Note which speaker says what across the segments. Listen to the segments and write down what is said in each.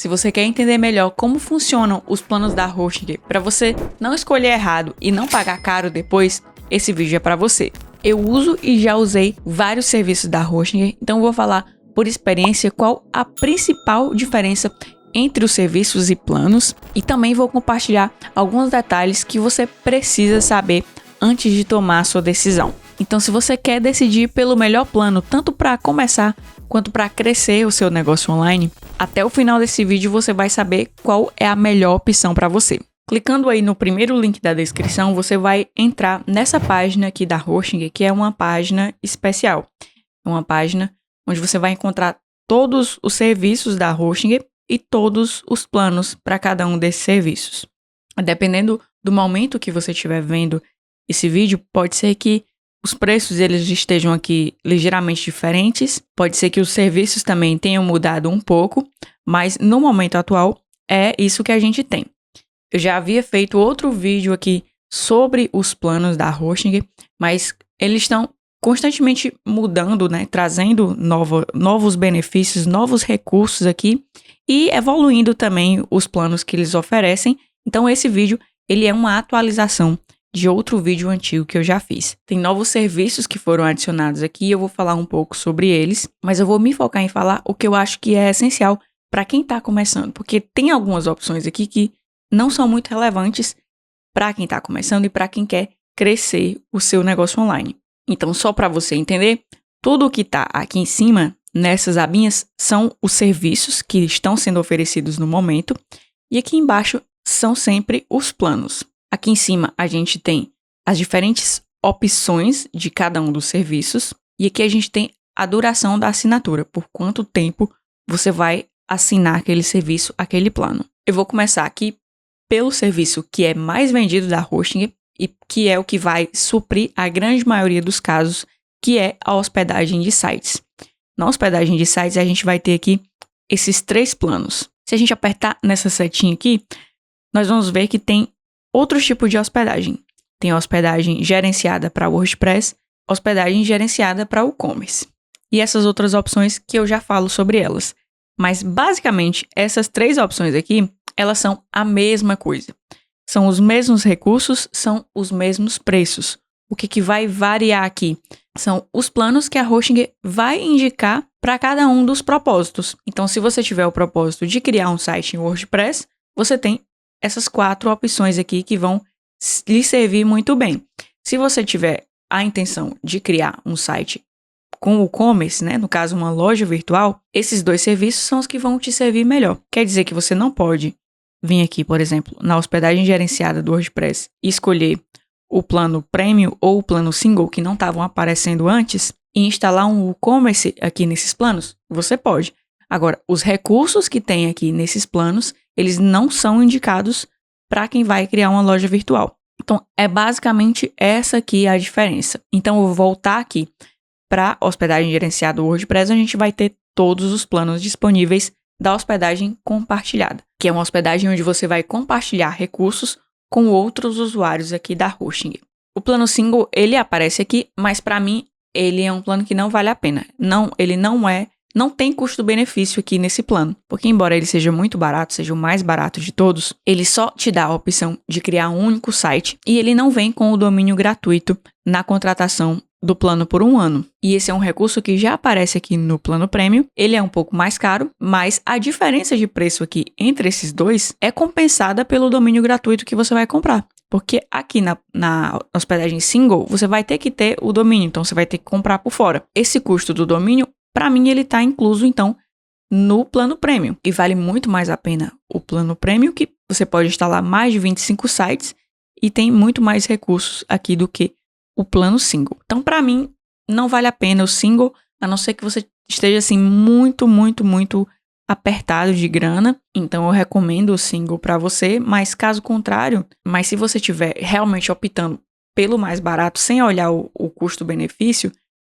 Speaker 1: Se você quer entender melhor como funcionam os planos da Hostinger para você não escolher errado e não pagar caro depois, esse vídeo é para você. Eu uso e já usei vários serviços da Hostinger, então vou falar por experiência qual a principal diferença entre os serviços e planos, e também vou compartilhar alguns detalhes que você precisa saber antes de tomar a sua decisão. Então, se você quer decidir pelo melhor plano, tanto para começar quanto para crescer o seu negócio online, até o final desse vídeo você vai saber qual é a melhor opção para você. Clicando aí no primeiro link da descrição, você vai entrar nessa página aqui da Hostinger, que é uma página especial. É uma página onde você vai encontrar todos os serviços da Hostinger e todos os planos para cada um desses serviços. Dependendo do momento que você estiver vendo esse vídeo, pode ser que os preços eles estejam aqui ligeiramente diferentes, pode ser que os serviços também tenham mudado um pouco, mas no momento atual é isso que a gente tem. Eu já havia feito outro vídeo aqui sobre os planos da Hostinger, mas eles estão constantemente mudando, né? Trazendo novos benefícios, novos recursos aqui e evoluindo também os planos que eles oferecem. Então esse vídeo ele é uma atualização de outro vídeo antigo que eu já fiz. Tem novos serviços que foram adicionados aqui, eu vou falar um pouco sobre eles, mas eu vou me focar em falar o que eu acho que é essencial para quem está começando, porque tem algumas opções aqui que não são muito relevantes para quem está começando e para quem quer crescer o seu negócio online. Então, só para você entender, tudo o que está aqui em cima, nessas abinhas, são os serviços que estão sendo oferecidos no momento, e aqui embaixo são sempre os planos. Aqui em cima a gente tem as diferentes opções de cada um dos serviços, e aqui a gente tem a duração da assinatura, por quanto tempo você vai assinar aquele serviço, aquele plano. Eu vou começar aqui pelo serviço que é mais vendido da Hostinger e que é o que vai suprir a grande maioria dos casos, que é a hospedagem de sites. Na hospedagem de sites a gente vai ter aqui esses 3 planos. Se a gente apertar nessa setinha aqui, nós vamos ver que tem outros tipos de hospedagem. Tem a hospedagem gerenciada para WordPress, hospedagem gerenciada para WooCommerce. E essas outras opções que eu já falo sobre elas. Mas basicamente essas 3 opções aqui, elas são a mesma coisa. São os mesmos recursos, são os mesmos preços. O que vai variar aqui são os planos que a Hostinger vai indicar para cada um dos propósitos. Então, se você tiver o propósito de criar um site em WordPress, você tem essas 4 opções aqui que vão lhe servir muito bem. Se você tiver a intenção de criar um site com o e-commerce, né, no caso uma loja virtual, esses 2 serviços são os que vão te servir melhor. Quer dizer que você não pode vir aqui, por exemplo, na hospedagem gerenciada do WordPress e escolher o plano Premium ou o plano Single que não estavam aparecendo antes e instalar um e-commerce aqui nesses planos? Você pode. Agora, os recursos que tem aqui nesses planos, eles não são indicados para quem vai criar uma loja virtual. Então, é basicamente essa aqui a diferença. Então, eu vou voltar aqui para a hospedagem gerenciada do WordPress, a gente vai ter todos os planos disponíveis da hospedagem compartilhada, que é uma hospedagem onde você vai compartilhar recursos com outros usuários aqui da Hostinger. O plano Single, ele aparece aqui, mas para mim, ele é um plano que não vale a pena. Ele não tem custo-benefício aqui nesse plano, porque embora ele seja muito barato, seja o mais barato de todos, ele só te dá a opção de criar um único site e ele não vem com o domínio gratuito na contratação do plano por 1 ano. E esse é um recurso que já aparece aqui no plano Premium. Ele é um pouco mais caro, mas a diferença de preço aqui entre esses 2 é compensada pelo domínio gratuito que você vai comprar. Porque aqui na hospedagem Single, você vai ter que ter o domínio, então você vai ter que comprar por fora. Esse custo do domínio, para mim, ele está incluso, então, no plano Premium. E vale muito mais a pena o plano Premium, que você pode instalar mais de 25 sites e tem muito mais recursos aqui do que o plano Single. Então, para mim, não vale a pena o Single, a não ser que você esteja, assim, muito apertado de grana. Então, eu recomendo o Single para você, mas caso contrário, mas se você estiver realmente optando pelo mais barato, sem olhar o custo-benefício,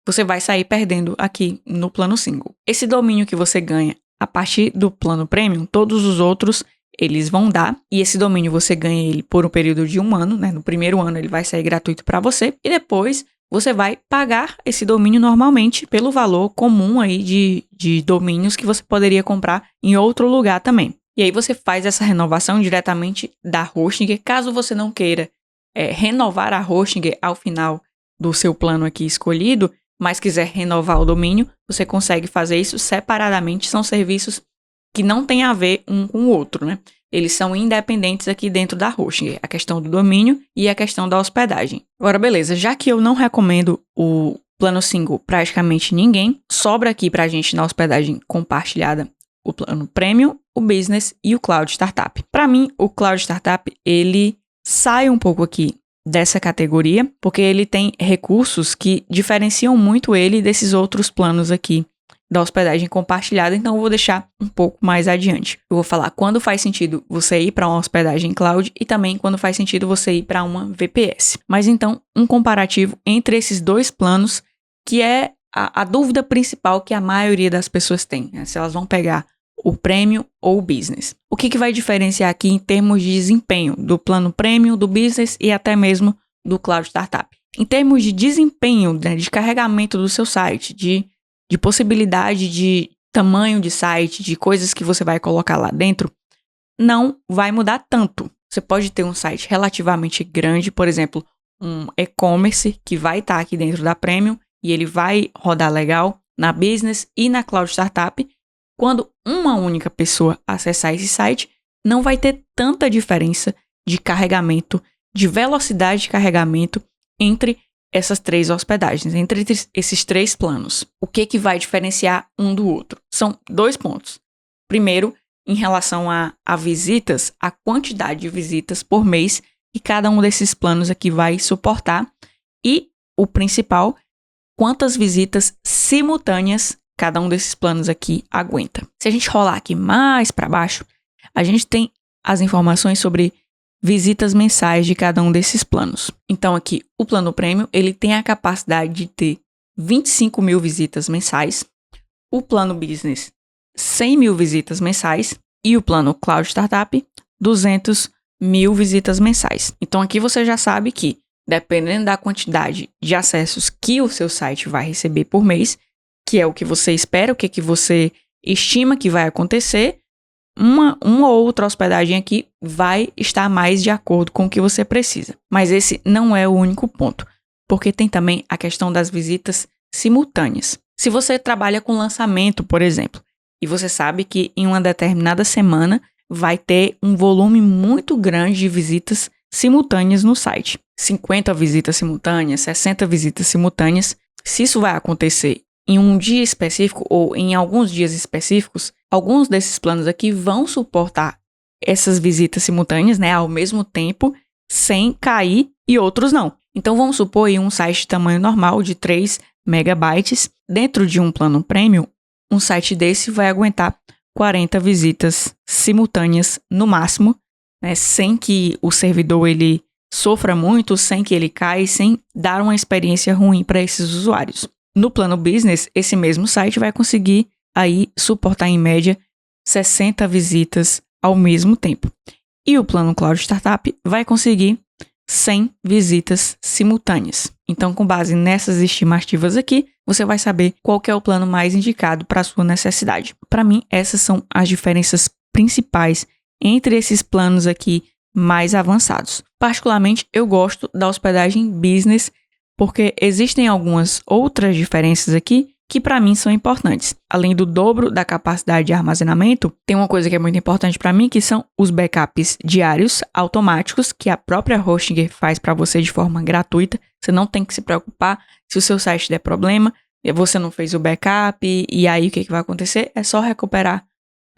Speaker 1: você vai sair perdendo aqui no plano Single. Esse domínio que você ganha a partir do plano Premium, todos os outros eles vão dar, e esse domínio você ganha ele por um período de 1 ano, né? No primeiro ano ele vai sair gratuito para você, e depois você vai pagar esse domínio normalmente pelo valor comum aí de domínios que você poderia comprar em outro lugar também. E aí você faz essa renovação diretamente da Hostinger. Caso você não queira renovar a Hostinger ao final do seu plano aqui escolhido, mas quiser renovar o domínio, você consegue fazer isso separadamente. São serviços que não têm a ver um com o outro, né? Eles são independentes aqui dentro da Hostinger, a questão do domínio e a questão da hospedagem. Agora, beleza, já que eu não recomendo o plano single praticamente ninguém, sobra aqui pra gente na hospedagem compartilhada o plano Premium, o Business e o Cloud Startup. Para mim, o Cloud Startup, ele sai um pouco aqui dessa categoria, porque ele tem recursos que diferenciam muito ele desses outros planos aqui da hospedagem compartilhada, então eu vou deixar um pouco mais adiante. Eu vou falar quando faz sentido você ir para uma hospedagem cloud e também quando faz sentido você ir para uma VPS. Mas então, um comparativo entre esses dois planos, que é a dúvida principal que a maioria das pessoas tem, né? Se elas vão pegar o Premium ou o Business. O que vai diferenciar aqui em termos de desempenho do plano Premium, do Business e até mesmo do Cloud Startup? Em termos de desempenho, né, de carregamento do seu site, de possibilidade de tamanho de site, de coisas que você vai colocar lá dentro, não vai mudar tanto. Você pode ter um site relativamente grande, por exemplo, um e-commerce que vai estar aqui dentro da Premium e ele vai rodar legal na Business e na Cloud Startup. Quando uma única pessoa acessar esse site, não vai ter tanta diferença de carregamento, de velocidade de carregamento entre essas três hospedagens, entre esses três planos. O que vai diferenciar um do outro? São dois pontos. Primeiro, em relação a visitas, a quantidade de visitas por mês que cada um desses planos aqui vai suportar. E o principal, quantas visitas simultâneas cada um desses planos aqui aguenta. Se a gente rolar aqui mais para baixo, a gente tem as informações sobre visitas mensais de cada um desses planos. Então aqui, o plano Premium, ele tem a capacidade de ter 25 mil visitas mensais, o plano Business, 100 mil visitas mensais e o plano Cloud Startup, 200 mil visitas mensais. Então aqui você já sabe que, dependendo da quantidade de acessos que o seu site vai receber por mês, que é o que você espera, o que você estima que vai acontecer, uma ou outra hospedagem aqui vai estar mais de acordo com o que você precisa. Mas esse não é o único ponto, porque tem também a questão das visitas simultâneas. Se você trabalha com lançamento, por exemplo, e você sabe que em uma determinada semana vai ter um volume muito grande de visitas simultâneas no site. 50 visitas simultâneas, 60 visitas simultâneas. Se isso vai acontecer em um dia específico ou em alguns dias específicos, alguns desses planos aqui vão suportar essas visitas simultâneas, né, ao mesmo tempo, sem cair, e outros não. Então vamos supor aí um site de tamanho normal de 3 megabytes, dentro de um plano Premium, um site desse vai aguentar 40 visitas simultâneas no máximo, né, sem que o servidor ele sofra muito, sem que ele caia, sem dar uma experiência ruim para esses usuários. No plano Business, esse mesmo site vai conseguir aí suportar em média 60 visitas ao mesmo tempo. E o plano Cloud Startup vai conseguir 100 visitas simultâneas. Então, com base nessas estimativas aqui, você vai saber qual que é o plano mais indicado para a sua necessidade. Para mim, essas são as diferenças principais entre esses planos aqui mais avançados. Particularmente, eu gosto da hospedagem Business, porque existem algumas outras diferenças aqui que para mim são importantes. Além do dobro da capacidade de armazenamento, tem uma coisa que é muito importante para mim, que são os backups diários automáticos que a própria Hostinger faz para você de forma gratuita. Você não tem que se preocupar se o seu site der problema, você não fez o backup, e aí o que vai acontecer? É só recuperar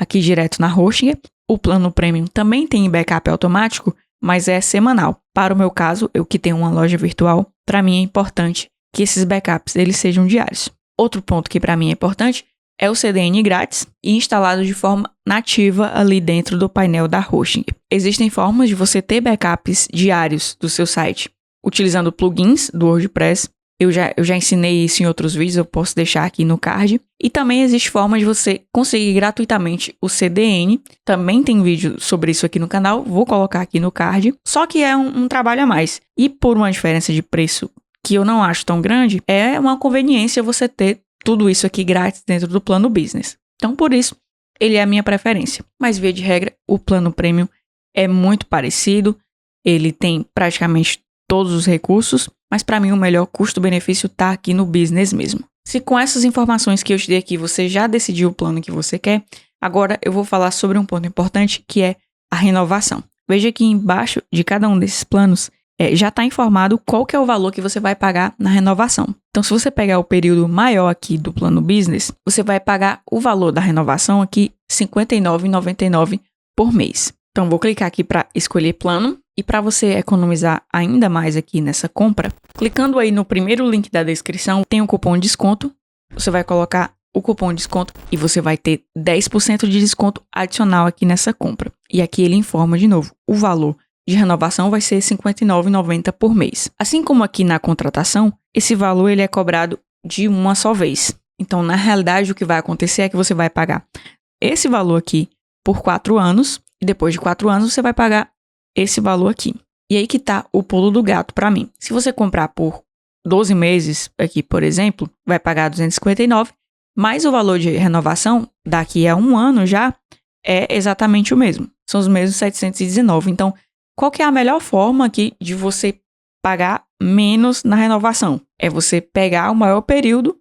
Speaker 1: aqui direto na Hostinger. O plano Premium também tem backup automático, mas é semanal. Para o meu caso, eu que tenho uma loja virtual, para mim é importante que esses backups eles sejam diários. Outro ponto que para mim é importante é o CDN grátis e instalado de forma nativa ali dentro do painel da Hostinger. Existem formas de você ter backups diários do seu site utilizando plugins do WordPress. Eu já ensinei isso em outros vídeos, eu posso deixar aqui no card. E também existe forma de você conseguir gratuitamente o CDN. Também tem vídeo sobre isso aqui no canal, vou colocar aqui no card. Só que é um trabalho a mais. E por uma diferença de preço que eu não acho tão grande, é uma conveniência você ter tudo isso aqui grátis dentro do plano Business. Então, por isso, ele é a minha preferência. Mas, via de regra, o plano premium é muito parecido, ele tem praticamente todos os recursos, mas para mim o melhor custo-benefício está aqui no business mesmo. Se com essas informações que eu te dei aqui você já decidiu o plano que você quer, agora eu vou falar sobre um ponto importante que é a renovação. Veja que embaixo de cada um desses planos já está informado qual que é o valor que você vai pagar na renovação. Então, se você pegar o período maior aqui do plano business, você vai pagar o valor da renovação aqui R$ 59,99 por mês. Então, vou clicar aqui para escolher plano. E para você economizar ainda mais aqui nessa compra, clicando aí no primeiro link da descrição, tem um cupom de desconto. Você vai colocar o cupom de desconto e você vai ter 10% de desconto adicional aqui nessa compra. E aqui ele informa de novo, o valor de renovação vai ser R$ 59,90 por mês. Assim como aqui na contratação, esse valor ele é cobrado de uma só vez. Então, na realidade, o que vai acontecer é que você vai pagar esse valor aqui por 4 anos e depois de 4 anos você vai pagar esse valor aqui. E aí que tá o pulo do gato para mim. Se você comprar por 12 meses aqui, por exemplo, vai pagar 259, mas o valor de renovação daqui a 1 ano já é exatamente o mesmo. São os mesmos 719. Então, qual que é a melhor forma aqui de você pagar menos na renovação? É você pegar o maior período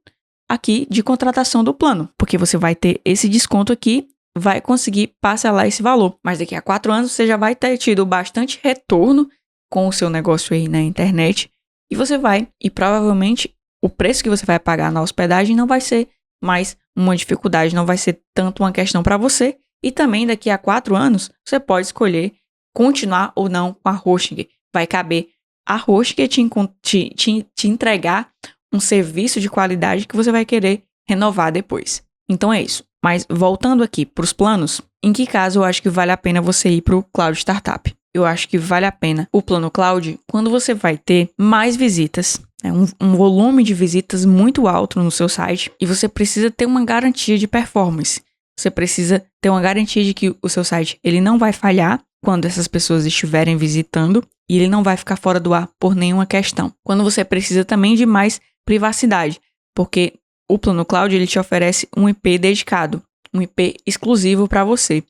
Speaker 1: aqui de contratação do plano, porque você vai ter esse desconto aqui, vai conseguir parcelar esse valor. Mas daqui a 4 anos você já vai ter tido bastante retorno com o seu negócio aí na internet e você vai, e provavelmente o preço que você vai pagar na hospedagem não vai ser mais uma dificuldade, não vai ser tanto uma questão para você. E também daqui a 4 anos você pode escolher continuar ou não com a Hosting. Vai caber a Hosting te entregar um serviço de qualidade que você vai querer renovar depois. Então é isso. Mas voltando aqui para os planos, em que caso eu acho que vale a pena você ir para o Cloud Startup? Eu acho que vale a pena o plano Cloud quando você vai ter mais visitas, um volume de visitas muito alto no seu site e você precisa ter uma garantia de performance. Você precisa ter uma garantia de que o seu site ele não vai falhar quando essas pessoas estiverem visitando e ele não vai ficar fora do ar por nenhuma questão. Quando você precisa também de mais privacidade, porque o plano Cloud ele te oferece um IP dedicado, um IP exclusivo para você.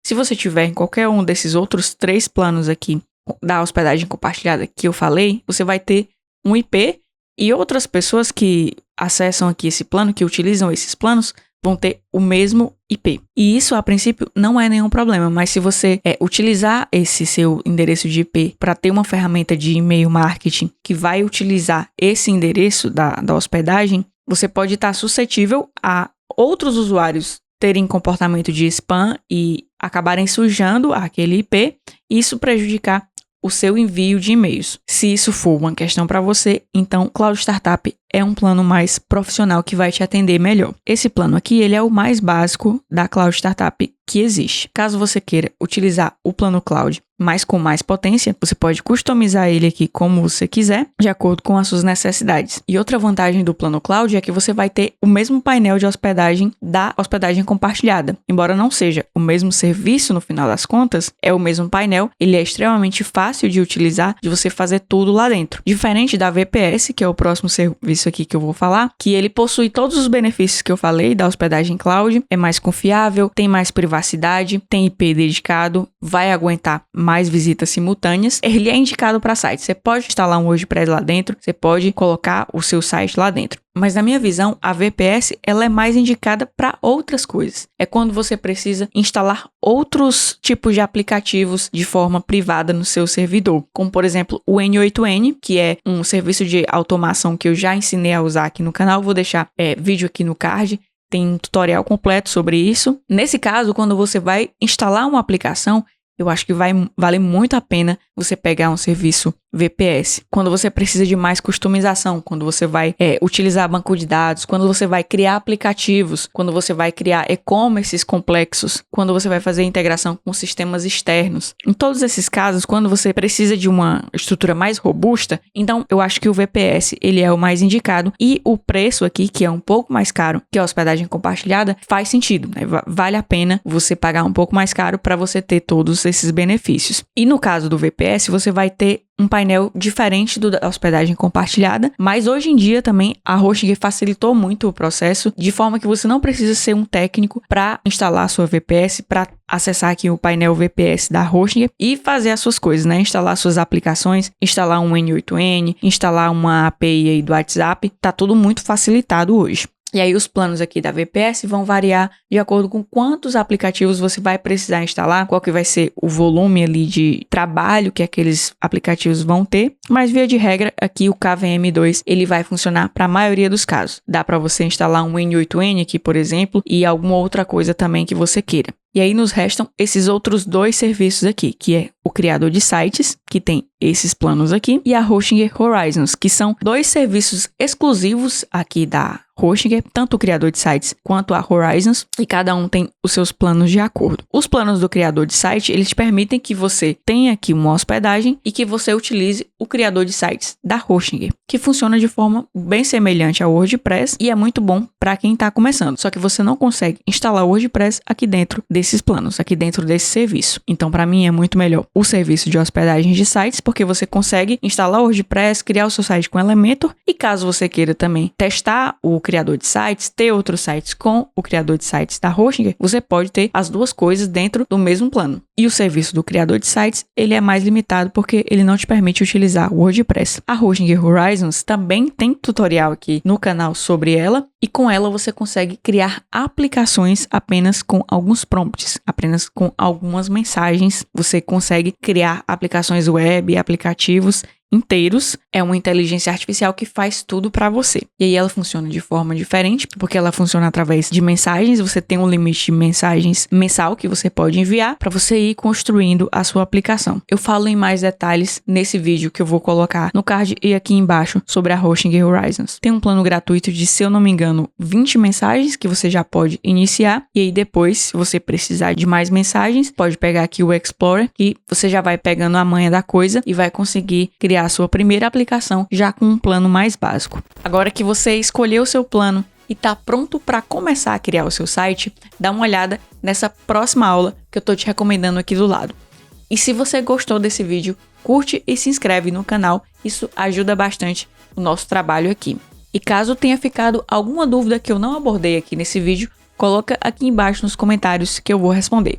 Speaker 1: Se você tiver em qualquer um desses outros 3 planos aqui da hospedagem compartilhada que eu falei, você vai ter um IP e outras pessoas que acessam aqui esse plano, que utilizam esses planos, vão ter o mesmo IP. E isso, a princípio, não é nenhum problema, mas se você utilizar esse seu endereço de IP para ter uma ferramenta de e-mail marketing que vai utilizar esse endereço da hospedagem, você pode estar suscetível a outros usuários terem comportamento de spam e acabarem sujando aquele IP e isso prejudicar o seu envio de e-mails. Se isso for uma questão para você, então Cloud Startup é um plano mais profissional que vai te atender melhor. Esse plano aqui, ele é o mais básico da Cloud Startup que existe. Caso você queira utilizar o plano Cloud, mas com mais potência, você pode customizar ele aqui como você quiser, de acordo com as suas necessidades. E outra vantagem do plano Cloud é que você vai ter o mesmo painel de hospedagem da hospedagem compartilhada. Embora não seja o mesmo serviço no final das contas, é o mesmo painel, ele é extremamente fácil de utilizar, de você fazer tudo lá dentro. Diferente da VPS, que é o próximo serviço aqui que eu vou falar, que ele possui todos os benefícios que eu falei da hospedagem cloud, é mais confiável, tem mais privacidade, tem IP dedicado, vai aguentar mais visitas simultâneas. Ele é indicado para sites. Você pode instalar um WordPress lá dentro, você pode colocar o seu site lá dentro. Mas na minha visão, a VPS ela é mais indicada para outras coisas. É quando você precisa instalar outros tipos de aplicativos de forma privada no seu servidor. Como, por exemplo, o N8N, que é um serviço de automação que eu já ensinei a usar aqui no canal. Vou deixar vídeo aqui no card. Tem um tutorial completo sobre isso. Nesse caso, quando você vai instalar uma aplicação, eu acho que vale muito a pena você pegar um serviço VPS. Quando você precisa de mais customização, quando você vai utilizar banco de dados, quando você vai criar aplicativos, quando você vai criar e-commerces complexos, quando você vai fazer integração com sistemas externos. Em todos esses casos, quando você precisa de uma estrutura mais robusta, então eu acho que o VPS ele é o mais indicado e o preço aqui, que é um pouco mais caro que a hospedagem compartilhada, faz sentido, né? Vale a pena você pagar um pouco mais caro para você ter todos esses benefícios. E no caso do VPS, você vai ter um painel diferente da hospedagem compartilhada, mas hoje em dia também a Hosting facilitou muito o processo, de forma que você não precisa ser um técnico para instalar a sua VPS, para acessar aqui o painel VPS da Hosting e fazer as suas coisas, né? Instalar suas aplicações, instalar um N8N, instalar uma API aí do WhatsApp, tá tudo muito facilitado hoje. E aí os planos aqui da VPS vão variar de acordo com quantos aplicativos você vai precisar instalar, qual que vai ser o volume ali de trabalho que aqueles aplicativos vão ter, mas via de regra aqui o KVM2 ele vai funcionar para a maioria dos casos. Dá para você instalar um N8N aqui, por exemplo, e alguma outra coisa também que você queira. E aí nos restam esses outros dois serviços aqui, que é o criador de sites, que tem esses planos aqui, e a Hosting Horizons, que são dois serviços exclusivos aqui da Hosting, tanto o criador de sites quanto a Horizons, e cada um tem os seus planos de acordo. Os planos do criador de site, eles permitem que você tenha aqui uma hospedagem e que você utilize o criador de sites da Hosting, que funciona de forma bem semelhante ao WordPress e é muito bom para quem está começando. Só que você não consegue instalar o WordPress aqui dentro desses planos, aqui dentro desse serviço. Então, para mim, é muito melhor o serviço de hospedagem de sites, porque você consegue instalar o WordPress, criar o seu site com Elementor e caso você queira também testar o criador de sites, ter outros sites com o criador de sites da Hosting, você pode ter as duas coisas dentro do mesmo plano. E o serviço do criador de sites, ele é mais limitado porque ele não te permite utilizar o WordPress. A Hosting Horizons também tem tutorial aqui no canal sobre ela e com ela você consegue criar aplicações apenas com alguns prompts, apenas com algumas mensagens. Você consegue criar aplicações web e aplicativos inteiros. É uma inteligência artificial que faz tudo para você. E aí ela funciona de forma diferente, porque ela funciona através de mensagens. Você tem um limite de mensagens mensal que você pode enviar para você ir construindo a sua aplicação. Eu falo em mais detalhes nesse vídeo que eu vou colocar no card e aqui embaixo sobre a Hosting Horizons. Tem um plano gratuito de, se eu não me engano, 20 mensagens que você já pode iniciar. E aí depois, se você precisar de mais mensagens, pode pegar aqui o Explorer e você já vai pegando a manha da coisa e vai conseguir criar a sua primeira aplicação já com um plano mais básico. Agora que você escolheu o seu plano e está pronto para começar a criar o seu site, dá uma olhada nessa próxima aula que eu estou te recomendando aqui do lado. E se você gostou desse vídeo, curte e se inscreve no canal, isso ajuda bastante o nosso trabalho aqui. E caso tenha ficado alguma dúvida que eu não abordei aqui nesse vídeo, coloca aqui embaixo nos comentários que eu vou responder.